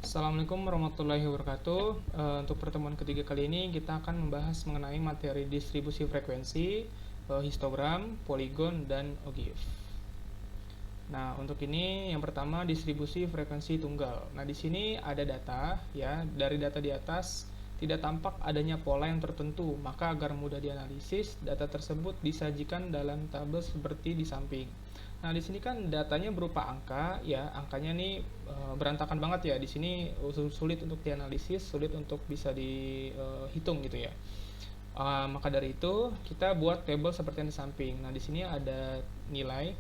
Assalamualaikum warahmatullahi wabarakatuh. Untuk pertemuan ketiga kali ini kita akan membahas mengenai materi distribusi frekuensi, histogram, poligon, dan ogive. Nah, untuk ini yang pertama distribusi frekuensi tunggal. Nah, di sini ada data ya. Dari data di atas tidak tampak adanya pola yang tertentu, maka agar mudah dianalisis, data tersebut disajikan dalam tabel seperti di samping. Nah, di sini kan datanya berupa angka, ya. Angkanya nih berantakan banget ya. Di sini sulit untuk dianalisis, sulit untuk bisa dihitung gitu ya. Maka dari itu kita buat tabel seperti yang di samping. Nah, di sini ada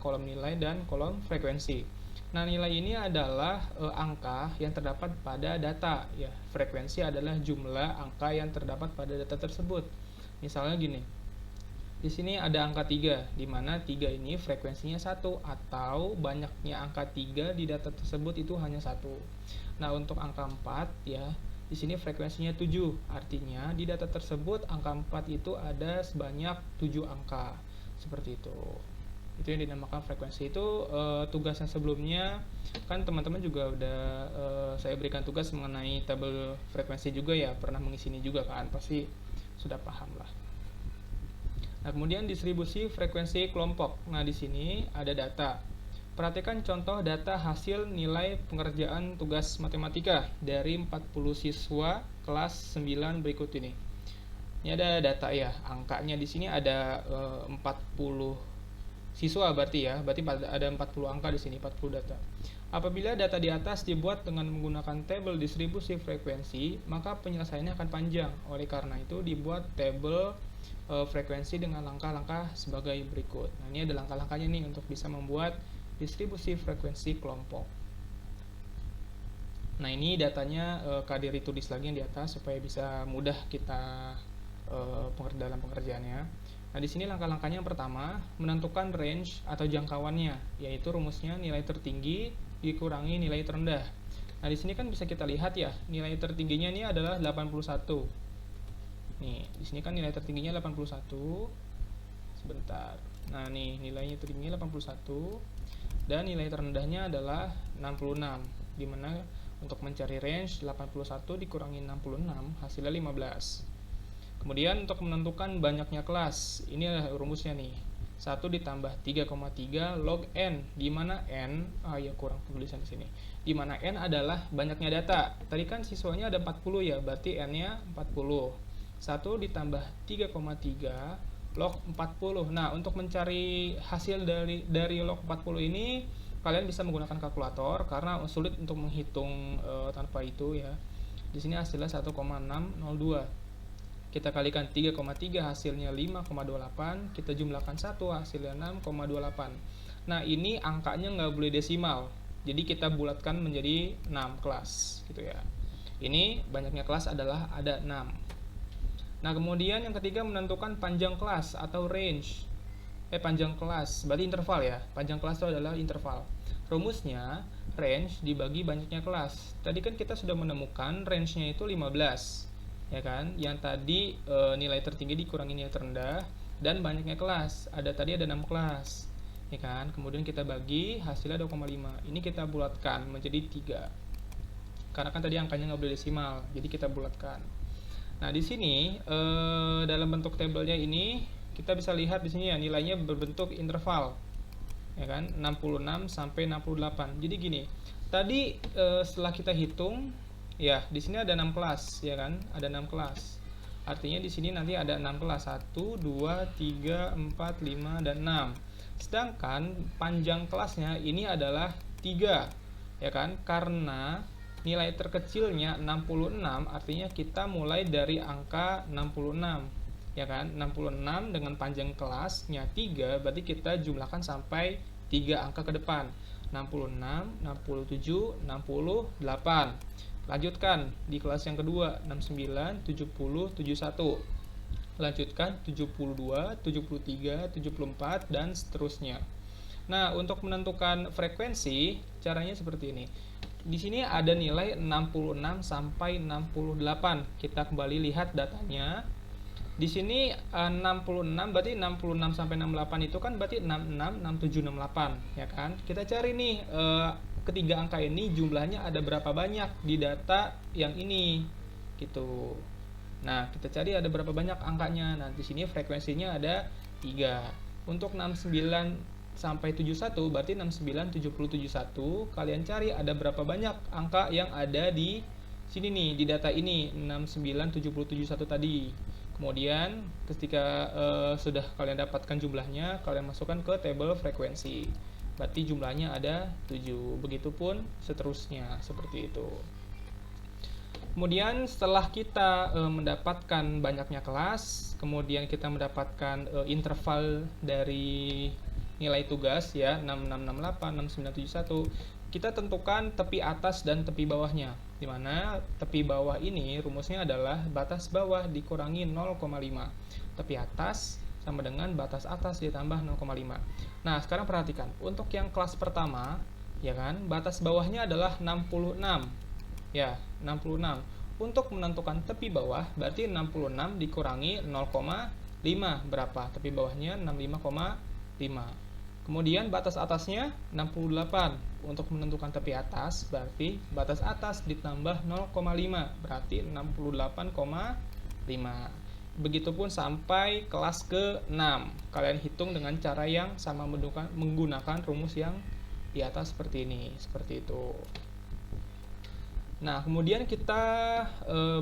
kolom nilai dan kolom frekuensi. Nah, nilai ini adalah angka yang terdapat pada data ya. Frekuensi adalah jumlah angka yang terdapat pada data tersebut. Misalnya gini. Di sini ada angka 3, di mana 3 ini frekuensinya 1, atau banyaknya angka 3 di data tersebut itu hanya 1. Nah, untuk angka 4 ya, di sini frekuensinya 7, artinya di data tersebut angka 4 itu ada sebanyak 7 angka. Seperti itu. Itu yang dinamakan frekuensi. Itu tugas yang sebelumnya kan teman-teman juga udah saya berikan tugas mengenai tabel frekuensi juga ya, pernah mengisi ini juga kan, pasti sudah paham lah. Nah, kemudian distribusi frekuensi kelompok. Nah, di sini ada data. Perhatikan contoh data hasil nilai pengerjaan tugas matematika dari 40 siswa kelas 9 berikut ini. Ini ada data ya, angkanya di sini ada 40 siswa berarti ya, berarti ada 40 angka di sini, 40 data. Apabila data di atas dibuat dengan menggunakan tabel distribusi frekuensi, maka penyelesaiannya akan panjang. Oleh karena itu dibuat tabel frekuensi dengan langkah-langkah sebagai berikut. Nah, ini ada langkah-langkahnya nih untuk bisa membuat distribusi frekuensi kelompok. Nah, ini datanya Kadir tulis lagi yang di atas supaya bisa mudah kita dalam pengerjaannya. Nah, di sini langkah-langkahnya yang pertama, menentukan range atau jangkauannya, yaitu rumusnya nilai tertinggi dikurangi nilai terendah. Nah, di sini kan bisa kita lihat ya, nilai tertingginya ini adalah 81. Nih, di sini kan nilai tertingginya 81. Sebentar. Nah, nih nilainya tertingginya 81 dan nilai terendahnya adalah 66. Di mana untuk mencari range 81 dikurangi 66 hasilnya 15. Kemudian untuk menentukan banyaknya kelas, ini adalah rumusnya nih. 1 ditambah 3,3 log n, di mana n kurang tulisan di sini. Di mana n adalah banyaknya data. Tadi kan siswanya ada 40 ya, berarti n-nya 40. 1 ditambah 3,3 log 40. Nah, untuk mencari hasil dari log 40 ini kalian bisa menggunakan kalkulator karena sulit untuk menghitung tanpa itu ya. Di sini hasilnya 1,602. Kita kalikan 3,3 hasilnya 5,28, kita jumlahkan 1 hasilnya 6,28. Nah, ini angkanya nggak boleh desimal. Jadi kita bulatkan menjadi 6 kelas gitu ya. Ini banyaknya kelas adalah ada 6. Nah, kemudian yang ketiga menentukan panjang kelas atau range. Panjang kelas, berarti interval ya. Panjang kelas itu adalah interval. Rumusnya, range dibagi banyaknya kelas. Tadi kan kita sudah menemukan range-nya itu 15. Ya kan? Yang tadi nilai tertinggi dikurangi nilai terendah dan banyaknya kelas. Tadi ada 6 kelas. Ya kan? Kemudian kita bagi hasilnya 2,5. Ini kita bulatkan menjadi 3. Karena kan tadi angkanya nggak boleh desimal, jadi kita bulatkan. Nah, di sini dalam bentuk tabelnya ini kita bisa lihat di sini ya nilainya berbentuk interval. Ya kan? 66 sampai 68. Jadi gini. Tadi setelah kita hitung ya, di sini ada 6 kelas ya kan? Ada 6 kelas. Artinya di sini nanti ada 6 kelas. 1 2 3 4 5 dan 6. Sedangkan panjang kelasnya ini adalah 3. Ya kan? Karena nilai terkecilnya 66, artinya kita mulai dari angka 66 ya kan. 66 dengan panjang kelasnya 3, berarti kita jumlahkan sampai 3 angka ke depan. 66, 67, 68. Lanjutkan di kelas yang kedua, 69, 70, 71. Lanjutkan 72, 73, 74 dan seterusnya. Nah, untuk menentukan frekuensi caranya seperti ini. Di sini ada nilai 66 sampai 68. Kita kembali lihat datanya. Di sini 66 berarti 66 sampai 68 itu kan berarti 66, 67, 68 ya kan. Kita cari nih ketiga angka ini jumlahnya ada berapa banyak di data yang ini gitu. Nah, kita cari ada berapa banyak angkanya. Nah, di sini frekuensinya ada 3. Untuk 69 sampai 71 berarti 69 70 71. Kalian cari ada berapa banyak angka yang ada di sini nih, di data ini 69 70 71 tadi. Kemudian ketika sudah kalian dapatkan jumlahnya, kalian masukkan ke tabel frekuensi. Berarti jumlahnya ada 7. Begitupun seterusnya, seperti itu. Kemudian setelah kita mendapatkan banyaknya kelas, kemudian kita mendapatkan interval dari nilai tugas ya 6668, 6971, kita tentukan tepi atas dan tepi bawahnya. Di mana tepi bawah ini rumusnya adalah batas bawah dikurangi 0,5. Tepi atas sama dengan batas atas ditambah 0,5. Nah, sekarang perhatikan. Untuk yang kelas pertama, ya kan, batas bawahnya adalah 66. Ya, 66. Untuk menentukan tepi bawah, berarti 66 dikurangi 0,5. Berapa? Tepi bawahnya 65,5. Kemudian batas atasnya 68. Untuk menentukan tepi atas, berarti batas atas ditambah 0,5. Berarti 68,5. Begitupun sampai kelas ke-6. Kalian hitung dengan cara yang sama menggunakan rumus yang di atas seperti ini. Seperti itu. Nah, kemudian kita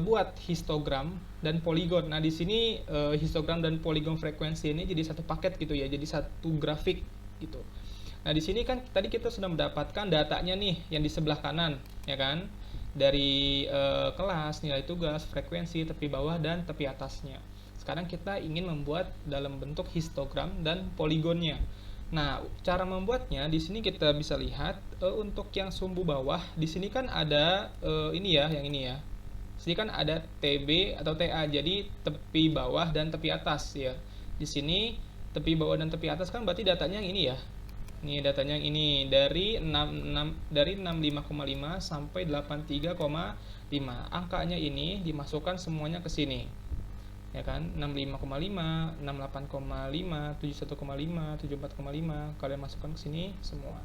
buat histogram dan poligon. Nah, di sini histogram dan poligon frekuensi ini jadi satu paket gitu ya, jadi satu grafik gitu. Nah, di sini kan tadi kita sudah mendapatkan datanya nih yang di sebelah kanan, ya kan? Dari kelas, nilai tugas, frekuensi, tepi bawah dan tepi atasnya. Sekarang kita ingin membuat dalam bentuk histogram dan poligonnya. Nah, cara membuatnya di sini kita bisa lihat untuk yang sumbu bawah di sini kan ada ini ya, yang ini ya. Di sini kan ada TB atau TA, jadi tepi bawah dan tepi atas ya. Di sini tepi bawah dan tepi atas kan berarti datanya yang ini ya. Ini datanya yang ini dari 65,5 sampai 83,5. Angkanya ini dimasukkan semuanya ke sini. Ya kan, 65,5, 68,5, 71,5, 74,5, kalian masukkan ke sini semua.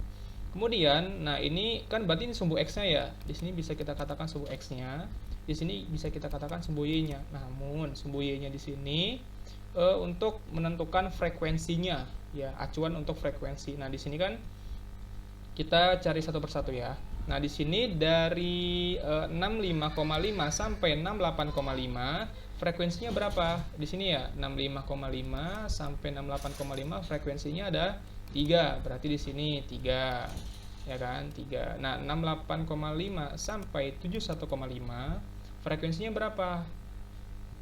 Kemudian, nah ini kan berarti ini sumbu X-nya ya. Di sini bisa kita katakan sumbu X-nya, di sini bisa kita katakan sumbu Y-nya. Namun sumbu Y-nya di sini untuk menentukan frekuensinya, ya, acuan untuk frekuensi. Nah, di sini kan kita cari satu persatu ya. Nah, di sini dari 65,5 sampai 68,5 frekuensinya berapa? Di sini ya, 65,5 sampai 68,5 frekuensinya ada 3. Berarti di sini 3. Ya kan? 3. Nah, 68,5 sampai 71,5 frekuensinya berapa?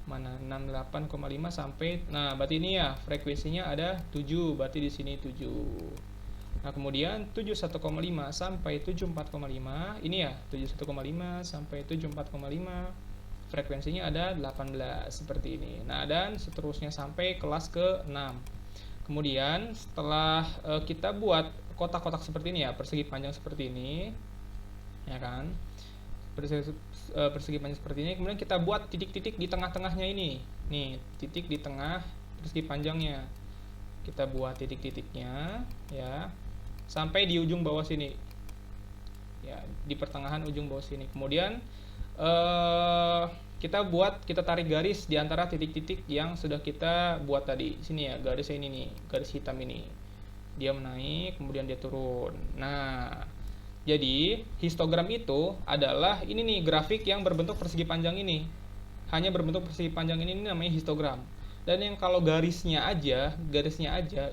Mana? 68,5 sampai, nah berarti ini ya, frekuensinya ada 7. Berarti di sini 7. Nah, kemudian 71,5 sampai 74,5 ini ya, 71,5 sampai 74,5 frekuensinya ada 18 seperti ini. Nah, dan seterusnya sampai kelas ke-6. Kemudian setelah kita buat kotak-kotak seperti ini ya, persegi panjang seperti ini, ya kan, persegi panjang seperti ini. Kemudian kita buat titik-titik di tengah-tengahnya ini. Nih, titik di tengah persegi panjangnya. Kita buat titik-titiknya, ya, sampai di ujung bawah sini. Ya, di pertengahan ujung bawah sini. Kemudian kita tarik garis di antara titik-titik yang sudah kita buat tadi. Sini ya, garisnya ini nih, garis hitam ini. Dia menaik, kemudian dia turun. Nah, jadi histogram itu adalah ini nih, grafik yang berbentuk persegi panjang ini. Hanya berbentuk persegi panjang ini namanya histogram. Dan yang kalau garisnya aja,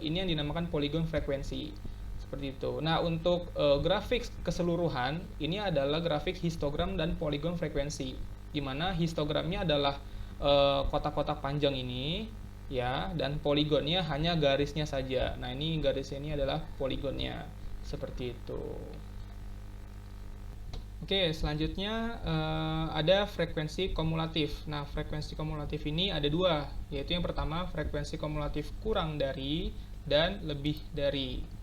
ini yang dinamakan poligon frekuensi. Seperti itu. Nah, untuk grafik keseluruhan ini adalah grafik histogram dan poligon frekuensi, di mana histogramnya adalah kotak-kotak panjang ini ya, dan poligonnya hanya garisnya saja. Nah, ini garisnya ini adalah poligonnya. Seperti itu. Oke, selanjutnya ada frekuensi kumulatif. Nah, frekuensi kumulatif ini ada dua, yaitu yang pertama frekuensi kumulatif kurang dari dan lebih dari.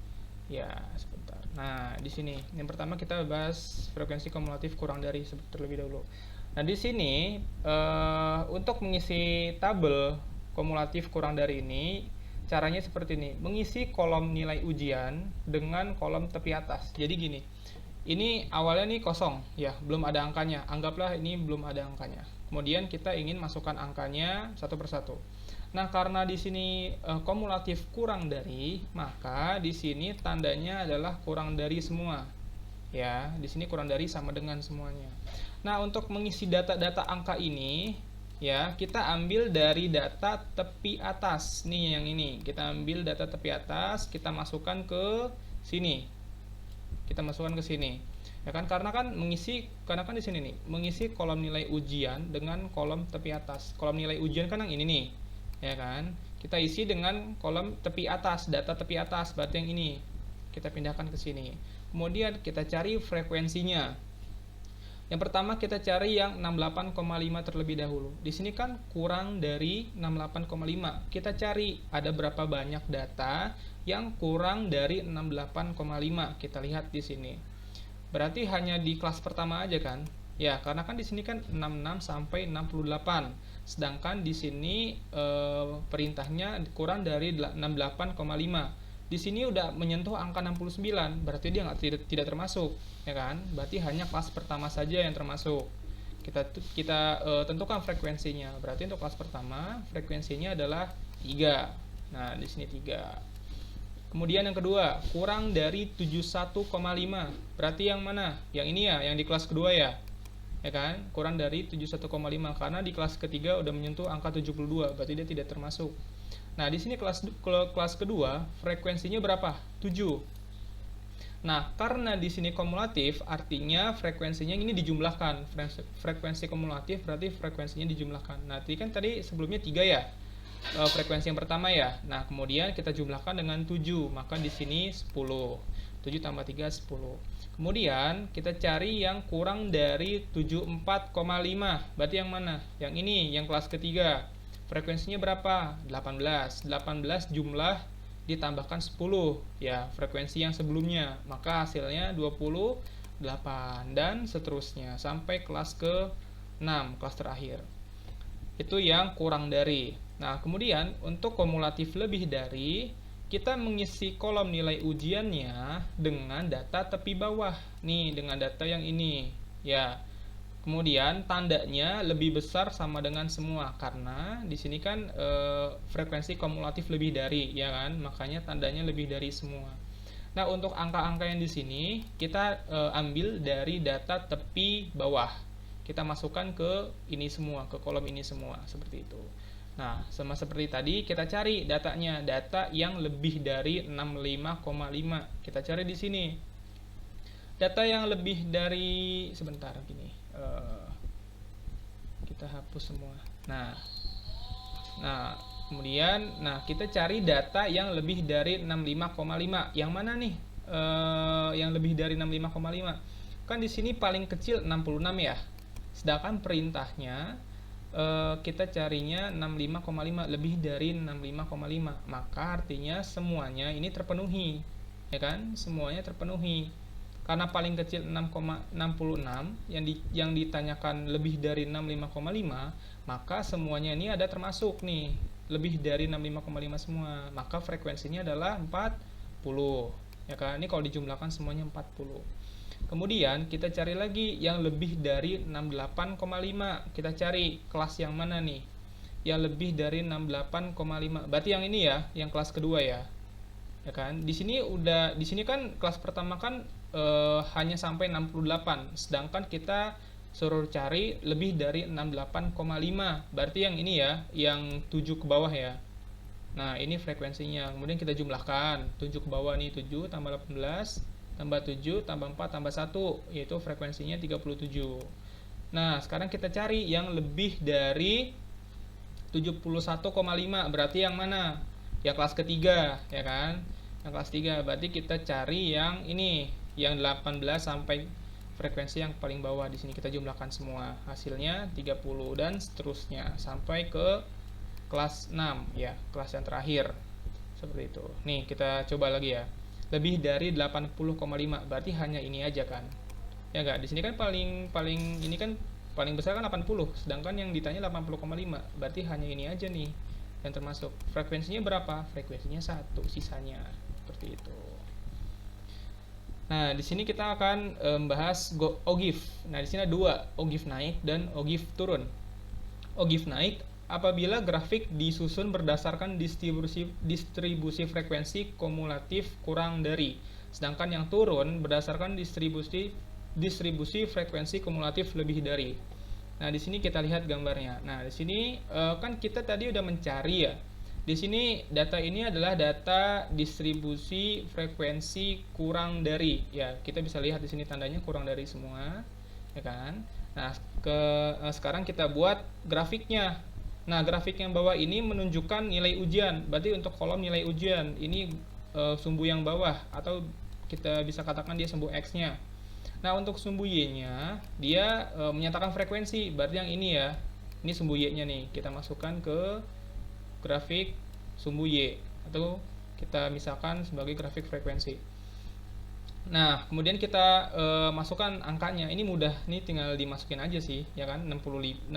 Ya, sebentar. Nah, di sini yang pertama kita bahas frekuensi kumulatif kurang dari terlebih dahulu. Nah, di sini untuk mengisi tabel kumulatif kurang dari ini caranya seperti ini. Mengisi kolom nilai ujian dengan kolom tepi atas. Jadi gini, ini awalnya nih kosong ya, belum ada angkanya, anggaplah ini belum ada angkanya. Kemudian kita ingin masukkan angkanya satu persatu. Nah, karena di sini kumulatif kurang dari, maka di sini tandanya adalah kurang dari semua. Ya, di sini kurang dari sama dengan semuanya. Nah, untuk mengisi data-data angka ini, ya, kita ambil dari data tepi atas. Nih yang ini, kita ambil data tepi atas, kita masukkan ke sini. Kita masukkan ke sini. Ya kan, karena kan di sini nih, mengisi kolom nilai ujian dengan kolom tepi atas. Kolom nilai ujian kan yang ini nih. Ya kan? Kita isi dengan kolom tepi atas, data tepi atas, berarti yang ini. Kita pindahkan ke sini. Kemudian kita cari frekuensinya. Yang pertama kita cari yang 68,5 terlebih dahulu. Di sini kan kurang dari 68,5. Kita cari ada berapa banyak data yang kurang dari 68,5. Kita lihat di sini. Berarti hanya di kelas pertama aja kan? Ya, karena kan di sini kan 66 sampai 68. Sedangkan di sini perintahnya kurang dari 68,5. Di sini udah menyentuh angka 69, berarti dia tidak termasuk, ya kan? Berarti hanya kelas pertama saja yang termasuk. Kita tentukan frekuensinya. Berarti untuk kelas pertama frekuensinya adalah 3. Nah, di sini 3. Kemudian yang kedua, kurang dari 71,5. Berarti yang mana? Yang ini ya, yang di kelas kedua ya. Ya kan? Kurang dari 71,5 karena di kelas ketiga udah menyentuh angka 72, berarti dia tidak termasuk. Nah, di sini kelas kedua frekuensinya berapa? 7. Nah, karena di sini kumulatif, artinya frekuensinya ini dijumlahkan. Frekuensi kumulatif berarti frekuensinya dijumlahkan. Nah, tadi sebelumnya 3 ya. Frekuensi yang pertama ya. Nah, kemudian kita jumlahkan dengan 7, maka di sini 10. 7 tambah 3 10. Kemudian kita cari yang kurang dari 74,5. Berarti yang mana? Yang ini, yang kelas ketiga. Frekuensinya berapa? 18. 18 jumlah ditambahkan 10 ya, frekuensi yang sebelumnya. Maka hasilnya 28 dan seterusnya sampai kelas ke-6, kelas terakhir. Itu yang kurang dari. Nah, kemudian untuk kumulatif lebih dari, kita mengisi kolom nilai ujiannya dengan data tepi bawah. Nih, dengan data yang ini. Ya. Kemudian tandanya lebih besar sama dengan semua karena di sini kan frekuensi kumulatif lebih dari, ya kan? Makanya tandanya lebih dari semua. Nah, untuk angka-angka yang di sini kita ambil dari data tepi bawah. Kita masukkan ke ini semua, ke kolom ini semua, seperti itu. Nah, sama seperti tadi kita cari datanya, data yang lebih dari 65,5. Kita cari di sini. Data yang lebih dari sebentar gini. Kita hapus semua. Nah, kemudian kita cari data yang lebih dari 65,5. Yang mana nih? Yang lebih dari 65,5. Kan di sini paling kecil 66 ya. Sedangkan perintahnya kita carinya 65,5, lebih dari 65,5. Maka artinya semuanya ini terpenuhi. Ya kan? Semuanya terpenuhi. Karena paling kecil 6,66 yang ditanyakan lebih dari 65,5, maka semuanya ini ada termasuk nih, lebih dari 65,5 semua. Maka frekuensinya adalah 40. Ya kan? Ini kalau dijumlahkan semuanya 40. Kemudian kita cari lagi yang lebih dari 68,5. Kita cari kelas yang mana nih? Yang lebih dari 68,5. Berarti yang ini ya, yang kelas kedua ya. Ya kan? Di sini kan kelas pertama kan hanya sampai 68, sedangkan kita suruh cari lebih dari 68,5. Berarti yang ini ya, yang 7 ke bawah ya. Nah, ini frekuensinya. Kemudian kita jumlahkan. 7 ke bawah nih, 7 tambah 18 tambah 7 tambah 4 tambah 1, yaitu frekuensinya 37. Nah, sekarang kita cari yang lebih dari 71,5. Berarti yang mana? Yang kelas ketiga, ya kan? Yang kelas 3. Berarti kita cari yang ini, yang 18 sampai frekuensi yang paling bawah. Di sini kita jumlahkan semua. Hasilnya 30 dan seterusnya sampai ke kelas 6 ya, kelas yang terakhir. Seperti itu. Nih, kita coba lagi ya. Lebih dari 80,5. Berarti hanya ini aja kan? Ya enggak? Di sini kan paling ini kan paling besar kan 80, sedangkan yang ditanya 80,5. Berarti hanya ini aja nih yang termasuk. Frekuensinya berapa? Frekuensinya 1, sisanya seperti itu. Nah, di sini kita akan membahas OGIF. Nah, di sini ada dua, OGIF naik dan OGIF turun. OGIF naik apabila grafik disusun berdasarkan distribusi frekuensi kumulatif kurang dari. Sedangkan yang turun berdasarkan distribusi frekuensi kumulatif lebih dari. Nah, di sini kita lihat gambarnya. Nah, di sini kan kita tadi udah mencari ya. Di sini data ini adalah data distribusi frekuensi kurang dari. Ya, kita bisa lihat di sini tandanya kurang dari semua, ya kan? Nah, sekarang kita buat grafiknya. Nah, grafik yang bawah ini menunjukkan nilai ujian. Berarti untuk kolom nilai ujian ini sumbu yang bawah, atau kita bisa katakan dia sumbu X-nya. Nah, untuk sumbu Y-nya dia menyatakan frekuensi. Berarti yang ini ya. Ini sumbu Y-nya nih. Kita masukkan ke grafik sumbu Y, atau kita misalkan sebagai grafik frekuensi. Nah, kemudian kita masukkan angkanya. Ini mudah nih, tinggal dimasukin aja sih, ya kan? 68,5,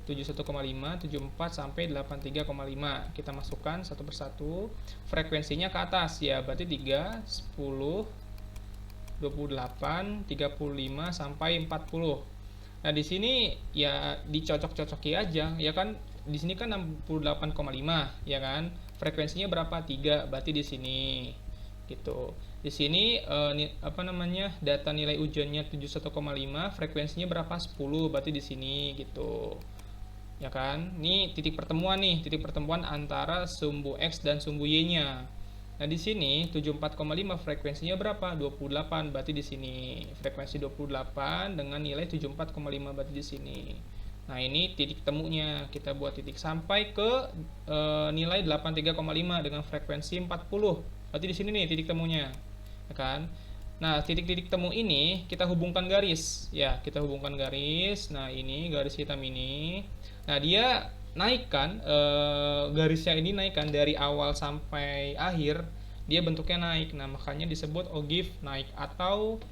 71,5, 74 sampai 83,5. Kita masukkan satu persatu. Frekuensinya ke atas ya, berarti 3, 10, 28, 35 sampai 40. Nah, di sini ya dicocok-cocoki aja, ya kan? Di sini kan 68,5, ya kan? Frekuensinya berapa? 3, berarti di sini. Gitu. Di sini data nilai ujiannya 71,5, frekuensinya berapa? 10, berarti di sini gitu. Ya kan? Ini titik pertemuan nih, titik pertemuan antara sumbu X dan sumbu Y-nya. Nah, di sini 74,5 frekuensinya berapa? 28, berarti di sini. Frekuensi 28 dengan nilai 74,5, berarti di sini. Nah, ini titik temunya. Kita buat titik sampai ke nilai 83,5 dengan frekuensi 40. Berarti di sini nih titik temunya. Ya kan? Nah, titik-titik temu ini kita hubungkan garis. Ya, kita hubungkan garis. Nah, ini garis hitam ini. Nah, dia naikkan garisnya ini naikkan dari awal sampai akhir, dia bentuknya naik. Nah, makanya disebut OGIF naik, atau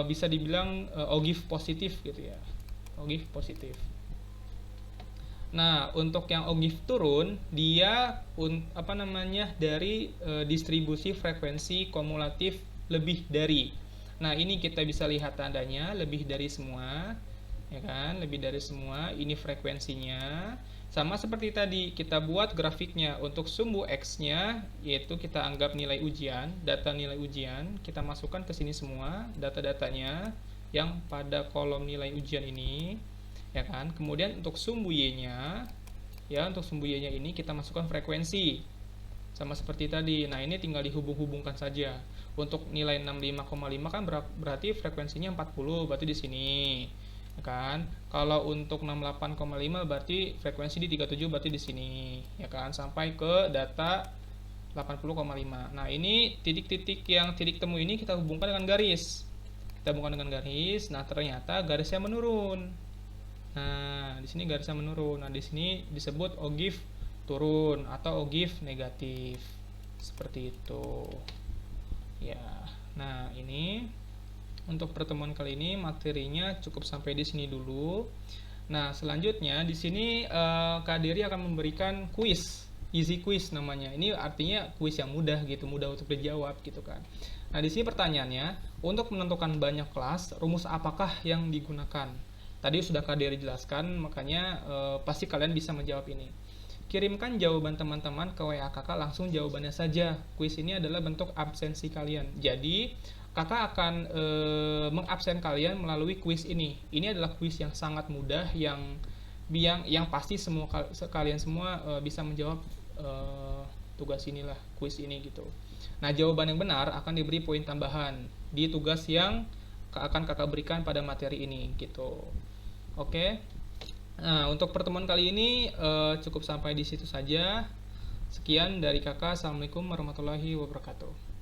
bisa dibilang OGIF positif gitu ya. OGIF positif. Nah, untuk yang OGIF turun, dia dari distribusi frekuensi kumulatif lebih dari. Nah, ini kita bisa lihat tandanya lebih dari semua, ya kan? Lebih dari semua. Ini frekuensinya. Sama seperti tadi, kita buat grafiknya. Untuk sumbu X-nya, yaitu kita anggap nilai ujian, data nilai ujian, kita masukkan ke sini semua data-datanya yang pada kolom nilai ujian ini, ya kan? Kemudian untuk sumbu Y-nya, ya, untuk sumbu Y-nya ini kita masukkan frekuensi. Sama seperti tadi. Nah, ini tinggal dihubung-hubungkan saja. Untuk nilai 65,5 kan berarti frekuensinya 40, berarti di sini. Ya kan? Kalau untuk 68,5 berarti frekuensi di 37, berarti di sini, ya kan? Sampai ke data 80,5. Nah, ini titik-titik yang titik temu ini kita hubungkan dengan garis. Kita hubungkan dengan garis. Nah, ternyata garisnya menurun. Nah, di sini garisnya menurun. Nah, di sini disebut OGIF turun atau OGIF negatif. Seperti itu. Ya. Nah, ini untuk pertemuan kali ini materinya cukup sampai di sini dulu. Nah, selanjutnya di sini Kak Dery akan memberikan kuis, easy quiz namanya. Ini artinya kuis yang mudah gitu, mudah untuk dijawab gitu kan. Nah, di sini pertanyaannya, untuk menentukan banyak kelas, rumus apakah yang digunakan? Tadi sudah Kak Dery jelaskan, makanya pasti kalian bisa menjawab ini. Kirimkan jawaban teman-teman ke WA kakak, langsung jawabannya saja. Kuis ini adalah bentuk absensi kalian. Jadi, kakak akan mengabsen kalian melalui kuis ini. Ini adalah kuis yang sangat mudah, yang pasti kalian semua bisa menjawab tugas inilah, kuis ini gitu. Nah, jawaban yang benar akan diberi poin tambahan di tugas yang akan kakak berikan pada materi ini gitu. Oke. Nah, untuk pertemuan kali ini cukup sampai di situ saja. Sekian dari kakak. Assalamualaikum warahmatullahi wabarakatuh.